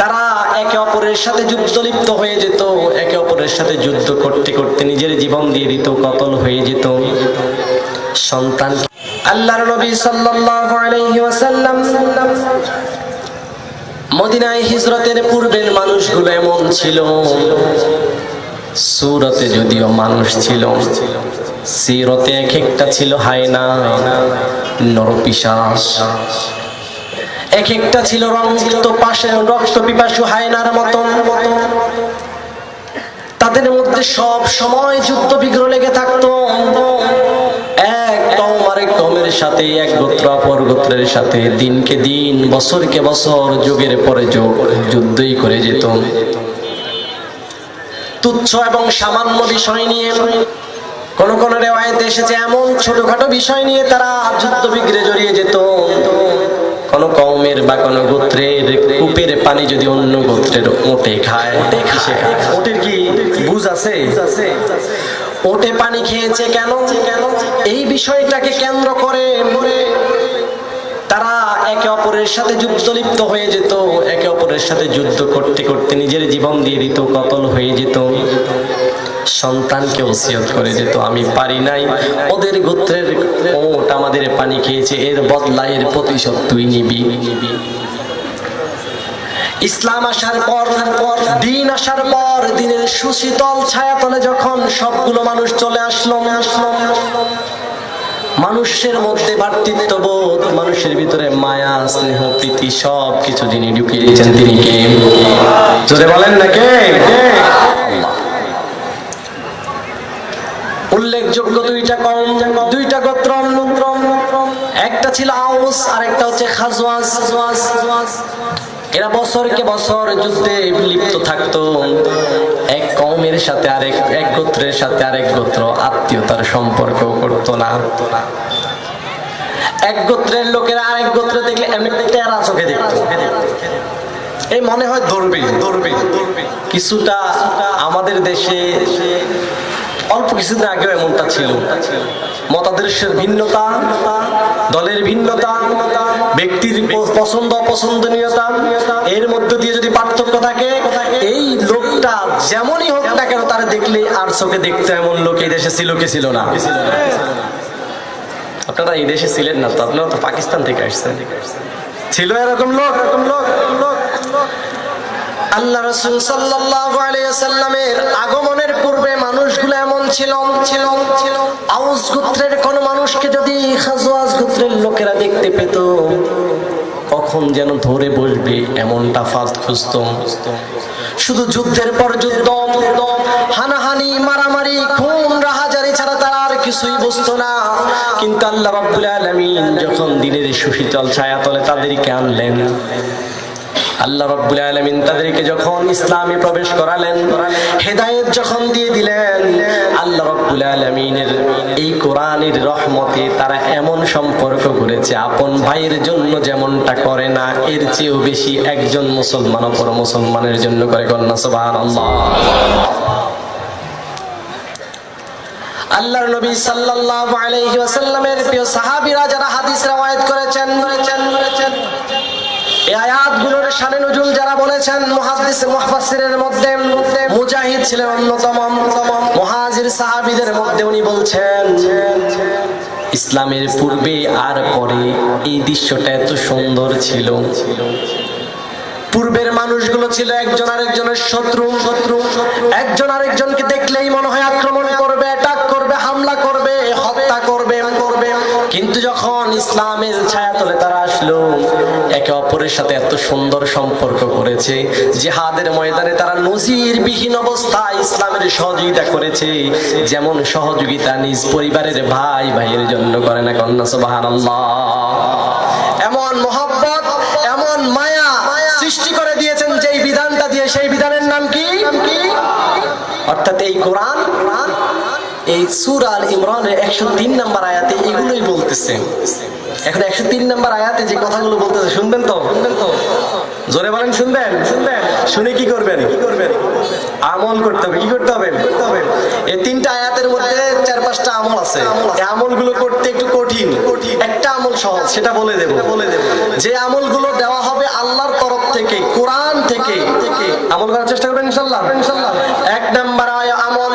তারা একে অপরের সাথে যুদ্ধ লিপ্ত হয়ে যেত, একে অপরের সাথে যুদ্ধ করতে করতে নিজের জীবন দিয়ে দিত, কতল হয়ে যেত। সন্তান আল্লাহর নবী সাল্লাল্লাহু আলাইহি ওয়াসাল্লাম মদিনায় হিজরতের পূর্বের মানুষগুলো এমন ছিল, সূরতে যদিও মানুষ ছিল, সিরতে এক একটা ছিল হায়না, নরপিশাচ, এক একটা ছিল রক্ত পিপাসু হায়নার মতন। তাদের মধ্যে সব সময় যুদ্ধ বিগ্রহ লেগে থাকতো। এক কওম আরেক কওমের সাথে, এক গোত্র অপর গোত্রের সাথে দিনকে দিন, বছরকে বছর, যুগের পরে যুগ যুদ্ধই করে যেত। তুচ্ছ এবং সামান্য বিষয় নিয়ে, কোন কোন রিওয়ায়েতে এসেছে এমন ছোটখাটো বিষয় নিয়ে তারা যুদ্ধ বিগ্রহে জড়িয়ে যেত। কোন কওমের বা কোন গোত্রের কূপের পানি যদি অন্য গোত্রের ওটে খায়, ওটের কি বুঝ আছে? ওটে পানি খেয়েছে কেন, এই বিষয়টাকে কেন্দ্র করে তারা একে অপরের সাথে যুদ্ধ লিপ্ত হয়ে যেত, একে অপরের সাথে যুদ্ধ করতে করতে নিজের জীবন দিয়ে দিত, কতল হয়ে যেত। সন্তানকে ওসিয়ত করে যেত, আমি পারি নাই, ওদের গোত্রের ওট আমাদের পানি খেয়েছে, এর বদলা, এর প্রতিশোধ তুই নিবি। ইসলাম আসার পর, দিন আসার পর, দিনের সুশীতল ছায়াতলে যখন সবগুলো মানুষ চলে আসলো, মানুষের মধ্যে ভ্রাতৃত্ববোধ, মানুষের ভিতরে মায়া, স্নেহ, প্রীতি, সব কিছু যিনি ঢুকিয়ে দিয়েছেন তিনি কে? জোরে বলেন না কে? আল্লাহ। উল্লেখযোগ্য দুইটা কওম, দুইটা গোত্র, একটা ছিল আউস আর একটা হচ্ছে খাজওয়াজ। এরা বছরকে বছর যুদ্ধে লিপ্ত থাকতো। এক কওমের সাথে আরেক, এক গোত্রের সাথে আরেক গোত্র আত্মীয়তার সম্পর্ক করতো না। এক গোত্রের লোকেরা আরেক গোত্র দেখলে এমনি টেরা চোখে দেখতো, এই মনে হয় ধরবে। কিছুটা আমাদের দেশে অল্প কিছুদিন আগেও এমনটা ছিল। মতাদর্শের ভিন্নতা, দলের ভিন্নতা, ব্যক্তির পছন্দ অপছন্দনীয়তা, এর মধ্য দিয়ে যদি পার্থক্য থাকে, এই লোকটা যেমনই হোক না কেন তারা দেখলে আর চোখে দেখতে এমন লোক এই দেশে ছিল কি ছিল না? আপনারা এই দেশে ছিলেন না তো, আপনারা তো পাকিস্তান থেকে আসছেন, ছিল এরকম লোক। আল্লাহ রাসূল সাল্লাল্লাহু আলাইহি ওয়াসাল্লামের আগমনের পূর্বে মানুষগুলো এমন ছিল। আউস গোত্রের কোন মানুষকে যদি খাজওয়াজ গোত্রের লোকেরা দেখতে পেত, কখন যেন ধরে বসবে এমনটা ফাঁদ খুঁজত। শুধু যুদ্ধের পর যুদ্ধ, হানাহানি, মারামারি, খুন, রাহাজারি ছাড়া তারা আর কিছুই বুঝতো না। কিন্তু আল্লাহ রাব্বুল আলামিন যখন দিনের সুশীতল ছায়াতলে তাদেরকে আনলেন, আল্লাহ রাব্বুল আলামিন তাদেরকে যখন ইসলামে প্রবেশ করালেন, হেদায়েত যখন দিয়ে দিলেন, আল্লাহ রাব্বুল আলামিনের এই কোরআনের রহমতে তারা এমন সম্পর্ক করেছে, আপন ভাইয়ের জন্য যেমনটা করে না, এর চেয়েও বেশি একজন মুসলমান অপর মুসলমানের জন্য করে। কন্যা সুবহানাল্লাহ। আল্লাহর নবী সাল্লাল্লাহু আলাইহি ওয়াসাল্লামের প্রিয় সাহাবীরা যারা হাদিস রওয়ায়াত করেছেন, এই আয়াতগুলোর শানে নুজুল যারা বলেছেন, মুহাদ্দিস মুফাসসিরের মধ্যে মুজাহিদ ছিলেন অন্যতম। মুহাজির সাহাবীদের মধ্যে উনি বলছেন, ইসলামের পূর্বে আর পরে এই দৃশ্যটা এত সুন্দর ছিল। পূর্বের মানুষগুলো ছিল একজন আরেকজনের শত্রু, একজন আরেকজনকে দেখলেই মনে হয় আক্রমণ করবে, অ্যাটাক করবে, হামলা করবে, হত্যা করবে। কিন্তু যখন ইসলামের ছায়াতলে তারা আসলো, একে অপরের সাথে এত সুন্দর সম্পর্ক করেছে, জিহাদের ময়দানে তারা নজিরবিহীন অবস্থায় ইসলামের সহযোগিতা করেছে, যেমন সহযোগিতা নিজ পরিবারের ভাই ভাইয়ের জন্য করে না। কন্যা সুবহানাল্লাহ। এমন মহব্বত, এমন মায়া সৃষ্টি করে দিয়েছেন যেই বিধানটা দিয়ে, সেই বিধানের নাম কি? অর্থাৎ এই কোরআন, এই সূরা আল ইমরানের 103 নম্বর আয়াতে এগুলোই বলতেছে। এখন 103 নম্বর আয়াতে যে কথাগুলো বলতেছে শুনবেন তো? জোরে বলেন, শুনবেন? শুনে কি করবেন? আমল করতে হবে। কি করতে হবে? এই 3টা আয়াতের মধ্যে 4-5টা আমল আছে। এই আমলগুলো করতে একটু কঠিন। একটা আমল সহজ, সেটা বলে দেব। যে আমলগুলো দেওয়া হবে আল্লাহর তরফ থেকে, কোরআন থেকে, আমল করার চেষ্টা করবেন ইনশাআল্লাহ। 1 নাম্বার আমল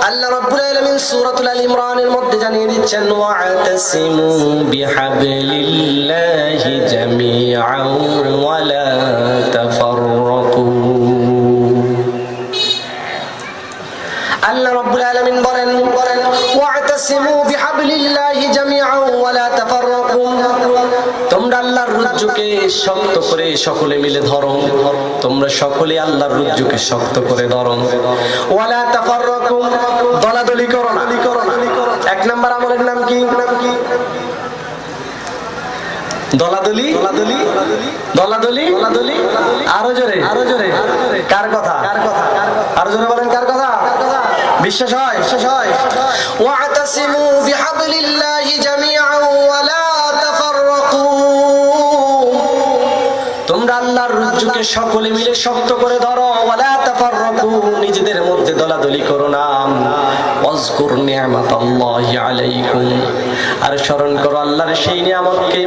আল্লাহ রাব্বুল আলামিন সূরাতুল আল ইমরানের মধ্যে জানিয়ে দিচ্ছেন, ওয়া'তাসিমু বিহাবলিল্লাহি জামিআন ওয়া লা তাফাররাকু। আল্লাহ রাব্বুল আলামিন বলেন, ওয়া'তাসিমু বিহাবলিল্লাহি জামিআন ওয়া লা তাফাররাকু। তোমরা আল্লাহর রজ্জুকে শক্ত করে সকলে মিলে ধরো। তোমরা সকলে আল্লাহর রজ্জুকে শক্ত করে ধরো। ওয়া লা তাফাররাকু, দলাদলি করো না। 1 নাম্বার আমলের নাম কি? দলাদলি। আরো জোরে। কার কথা? আরো জোরে বলেন, কার কথা? বিশ্বাস হয়? ওয়া'তাসিমু বিহাবলিল্লাহি জামিআন ওয়া লা তাফাররাকু। তোমরা আল্লাহর রজ্জুকে সকলে মিলে শক্ত করে ধরো। ওয়া লা তাফাররাকু, নিজেদের মধ্যে দলাদলি করো না। ওয়াজকুর নি'মাতাল্লাহি আলাইকুম, আর স্মরণ করো আল্লাহর সেই নিয়ামতকে।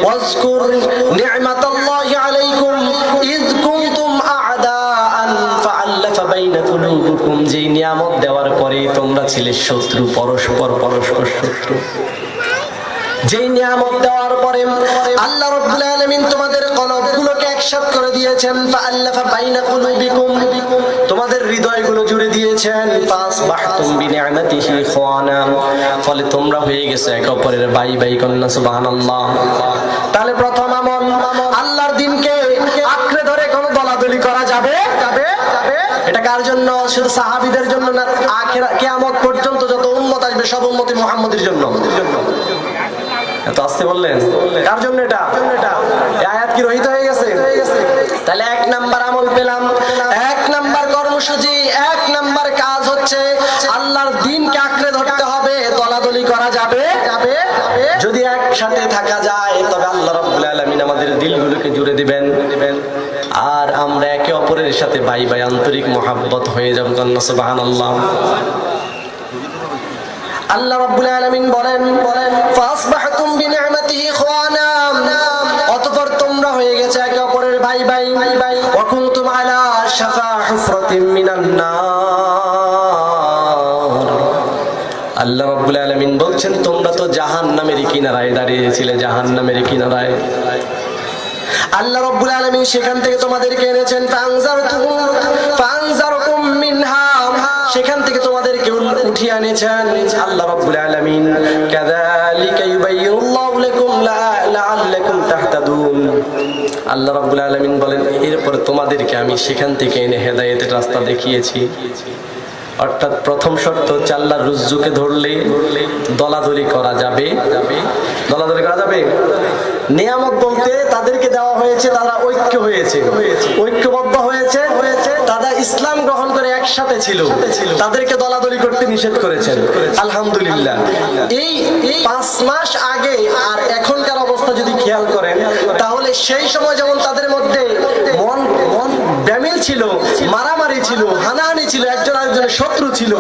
ওয়াজকুর নি'মাতাল্লাহি আলাইকুম ইয কুনতুম আ'দাআন ফাআল্লাফা বাইনা কুলুবিকুম, যে নিয়ামত দেওয়ার পরে তোমরা ছিলে শত্রু, পরস্পর শত্রু। যেই নিয়ামত দেওয়ার পরে আল্লাহ রাব্বুল আলামিন তোমাদের কলবগুলোকে একসাথে করে দিয়েছেন। ফাআল্লাফা বাইনা কুলুবিকুম, তোমাদের হৃদয়গুলো জুড়ে দিয়েছেন। ফাসবাহতুম বিনি'মাতিহি ইখওয়ানা, ফলে তোমরা হয়ে গেছো একে অপরের ভাই কন্যা। সুবহানাল্লাহ। তাহলে প্রথম আমল, আল্লাহর দ্বীনকে আঁকড়ে ধরে কোনো দলাদলি করা যাবে? এটা কার জন্য? শুধু সাহাবীদের জন্য না, কিয়ামত পর্যন্ত যত উম্মত আসবে সব উম্মতে মুহাম্মদের জন্য। এত আসতে বললেন, কার জন্য এটা? এই আয়াত কি রহিত হয়ে গেছে? তাহলে 1 নাম্বার আমল পেলাম, 1 নাম্বার কর্মসূচি, 1 নাম্বার কাজ হচ্ছে আল্লাহর দ্বীনকে আঁকড়ে ধরতে হবে। দলাদলি করা যাবে? যদি একসাথে থাকা যায় তবে আল্লাহ রাব্বুল আলামিন আমাদের দিলগুলোকে জুড়ে দিবেন, আর আমরা একে অপরের সাথে ভাই আন্তরিক মহব্বত হয়ে যাব। সুবহানাল্লাহ। আল্লাহ রাব্বুল আলামিন বলেন, ফাসবাহতুম বিনি'মাতিহি ইখওয়ানা, অতঃপর তোমরা হয়ে গেছে একে অপরের ভাই। ওয়া কুনতুম আলা শাফা হুফরাতিন মিনান নার। আল্লাহ রাব্বুল আলামিন বলছেন, তোমরা তো জাহান্নামের কিনারায় দাঁড়িয়েছিলে, জাহান্নামের কিনারায়। আল্লাহ রাব্বুল আলামিন সেখান থেকে তোমাদেরকে এনেছেন। ফানজারকুম মিনহা, সেখান থেকে তোমাদেরকে উঠিয়ে আনেছেন আল্লাহ রাব্বুল আলামিন। কাযালিকা ইউবাইয়িনুল্লাহু লাকুম লাআল্লাকুম তাহতাদুন। আল্লাহ রাব্বুল আলামিন বলেন, এরপর তোমাদেরকে আমি সেখান থেকে এনে হেদায়েতের রাস্তা দেখিয়েছি। অর্থাৎ প্রথম শর্ত হচ্ছে আল্লাহর রজ্জুকে ধরলে দলাদলি করা যাবে। নিয়ামত বলতে তাদেরকে দেওয়া হয়েছে, তারা ঐক্যবদ্ধ হয়েছে, তারা ইসলাম গ্রহণ করে একসাথে ছিল, তাদেরকে দলাদলি করতে নিষেধ করেছেন। আলহামদুলিল্লাহ। এই 5 মাস আগে আর এখনকার অবস্থা যদি খেয়াল করেন, তাহলে সেই সময় যেমন তাদের মধ্যে মন ব্যামিল ছিল, মারামারি ছিল, হানাহানি ছিল, একজন আরেকজনের শত্রু ছিল,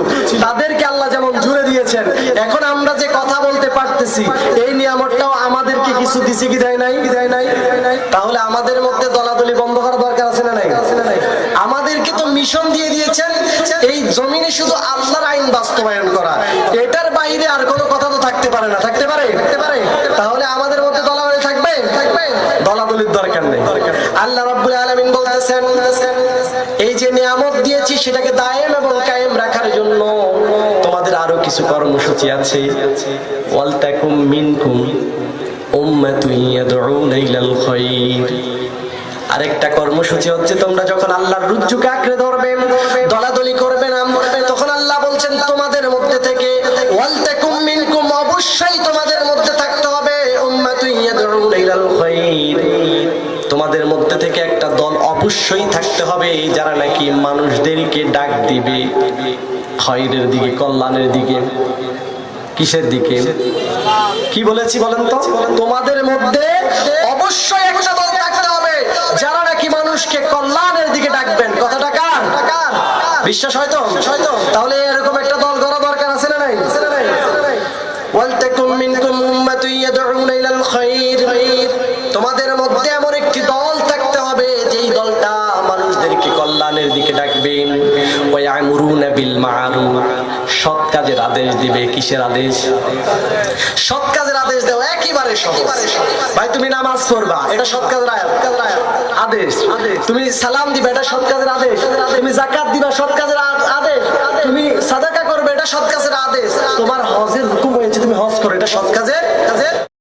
তাদেরকে আল্লাহ যেমন জুড়ে দিয়েছেন। এখন আমরা যে কথা বলতে পারতেছি, এই নিয়ামতটাও আমাদেরকে কিছু দিছে কি দেয় নাই? তাহলে আমাদের মধ্যে দলাদলি বন্ধ করা দরকার আছে না নাই? আমাদেরকে তো মিশন দিয়ে দিয়েছেন এই জমিনে শুধু আল্লাহর আইন বাস্তবায়ন করা, এটার বাইরে আর কোনো কথা তো থাকতে পারে না। থাকতে পারে? তাহলে আমাদের মধ্যে দলাদলি থাকবে? দলাদলির দরকার নেই। আল্লাহ রাব্বুল আলামিন বলতেছেন, এই যে নিয়ামত দিয়েছি সেটাকে দায়েম এবং কায়েম রাখার জন্য তোমাদের আরো কিছু কর্মসূচি আছে। ওয়ালতাকুম মিনকুম উম্মাতুন ইয়াদউনা ইলাল খায়র। আরেকটা কর্মসূচি হচ্ছে, তোমরা যখন আল্লাহর রজ্জুকে আঁকড়ে ধরবে, দলাদলি করবে না, তখন আল্লাহ বলছেন তোমাদের মধ্যে থেকে, ওয়ালতাকুম মিনকুম, অবশ্যই তোমাদের মধ্যে থাকতে হবে, উম্মাতুন ইয়াদউনা ইলাল খায়র, তোমাদের মধ্যে থেকে একটা দল অবশ্যই থাকতে হবে যারা নাকি মানুষদেরকে ডাক দিবে খায়রের দিকে, কল্যাণের দিকে। কিসের দিকে? কি বলেছি বলেন তো? তোমাদের মধ্যে অবশ্যই একটা দল থাকতে হবে যারা নাকি মানুষকে কল্যাণের দিকে ডাকবেন। কথাটা কার? বিশ্বাস হয়তো? তাহলে এরকম একটা দল করা দরকার আছে না নাই? ওয়ালতাকুম মিনকুম উম্মাতুন ইয়াদউনা ইলাল খায়র, তোমাদের মধ্যে এমন একটি দল থাকতে হবে যেই দলটা মানুষদেরকে কল্যাণের দিকে ডাকবে। ওয়া ইয়ামুরুনা বিল মা'রুফ, সৎ কাজের আদেশ দিবে। কিসের আদেশ? সৎ কাজের আদেশ দেওয়া একেবারে সহজ। ভাই তুমি নামাজ পড়বা, এটা সৎ কাজের আদেশ। তুমি সালাম দিবা, এটা সৎ কাজের আদেশ। তুমি যাকাত দিবা, সৎ কাজের আদেশ। তুমি সাদাকা করবে, এটা সৎ কাজের আদেশ। তোমার হজের হুকুম হয়েছে, তুমি হজ করো, এটা সৎ কাজের